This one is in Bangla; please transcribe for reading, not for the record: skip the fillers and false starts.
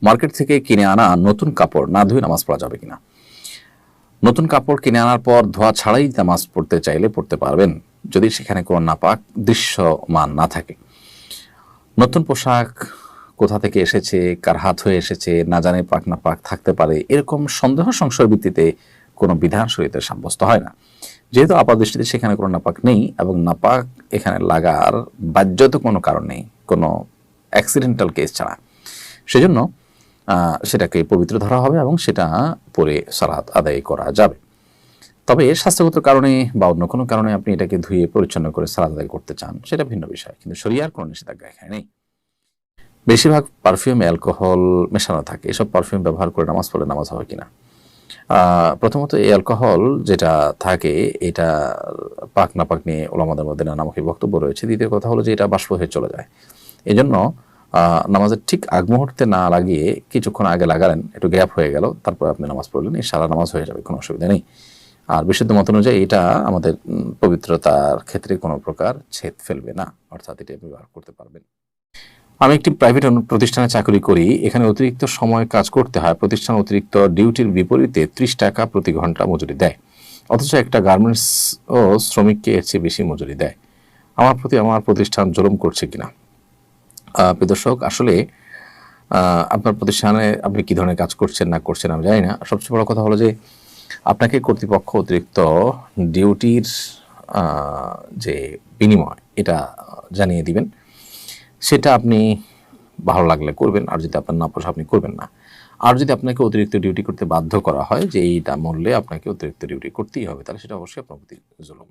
মার্কেট থেকে কিনে আনা নতুন কাপড় না ধুয়ে নামাজ পড়া যাবে কিনা? নতুন কাপড় কিনে আনার পর ধোয়া ছাড়াই নামাজ পড়তে চাইলে পড়তে পারবেন, যদি সেখানে কোনো নাপাক দৃশ্যমান না থাকে। নতুন পোশাক কোথা থেকে এসেছে, কার হাত হয়ে এসেছে, না জানে পাক না পাক থাকতে পারে, এরকম সন্দেহ সংশয়ের ভিত্তিতে কোনো বিধান শরীয়তে সাব্যস্ত হয় না। যেহেতু আপাতদৃষ্টিতে সেখানে কোনো নাপাক নেই এবং নাপাক এখানে লাগার বাহ্যত কোনো কারণ নেই, কোনো অ্যাক্সিডেন্টাল কেস ছাড়া, সেজন্য সেটাকে পবিত্র ধরা হবে এবং সেটা পরে সালাত আদায় করা যাবে। তবে স্বাস্থ্যগত কারণে বা অন্য কোনো কারণে আপনি এটাকে ধুয়ে পরিচ্ছন্ন করে সালাত আদায় করতে চান, সেটা ভিন্ন বিষয়, কিন্তু শরিয়ার কোনো নিষেধাজ্ঞা এখানে নেই। বেশিরভাগ পারফিউমে অ্যালকোহল মেশানো থাকে, এসব পারফিউম ব্যবহার করে নামাজ পড়লে নামাজ হবে কিনা? প্রথমত এই অ্যালকোহল যেটা থাকে এটা পাক না পাক নিয়ে ওলামাদের মধ্যে নানামুখী বক্তব্য রয়েছে। দ্বিতীয় কথা হলো যে এটা বাষ্প হয়ে চলে যায়, এজন্য নামাজের ঠিক আগ মুহূর্তে না লাগিয়ে কিছুক্ষণ আগে লাগালেন, একটু গ্যাপ হয়ে গেল, তারপর আপনি নামাজ পড়লেন, এই সারা নামাজ হয়ে যাবে, কোনো অসুবিধা নেই। আর বিশুদ্ধ মত অনুযায়ী এটা আমাদের পবিত্রতার ক্ষেত্রে কোনো প্রকার ছেদ ফেলবে না, অর্থাৎ এটা ব্যবহার করতে পারবেন। আমি একটি প্রাইভেট প্রতিষ্ঠানে চাকরি করি, এখানে অতিরিক্ত সময় কাজ করতে হয়। প্রতিষ্ঠান অতিরিক্ত ডিউটির বিপরীতে 30 টাকা প্রতি ঘন্টা মজুরি দেয়, অথচ একটা গার্মেন্টস ও শ্রমিককে এর চেয়ে বেশি মজুরি দেয়। আমার প্রতি আমার প্রতিষ্ঠান জুলুম করছে কিনা? প্রিয় দর্শক, আসলে আপনার প্রতিষ্ঠানে আপনি কী ধরনের কাজ করছেন না করছেন আমি জানি না। সবচেয়ে বড় কথা হলো যে আপনাকে কর্তৃপক্ষ অতিরিক্ত ডিউটির যে বিনিময় এটা জানিয়ে দিবেন, সেটা আপনি ভালো লাগলে করবেন, আর যদি আপনার না পোষায় আপনি করবেন না। আর যদি আপনাকে অতিরিক্ত ডিউটি করতে বাধ্য করা হয় যে এইটা মূল্যে আপনাকে অতিরিক্ত ডিউটি করতেই হবে, তাহলে সেটা অবশ্যই আপনার প্রতি জুলুম।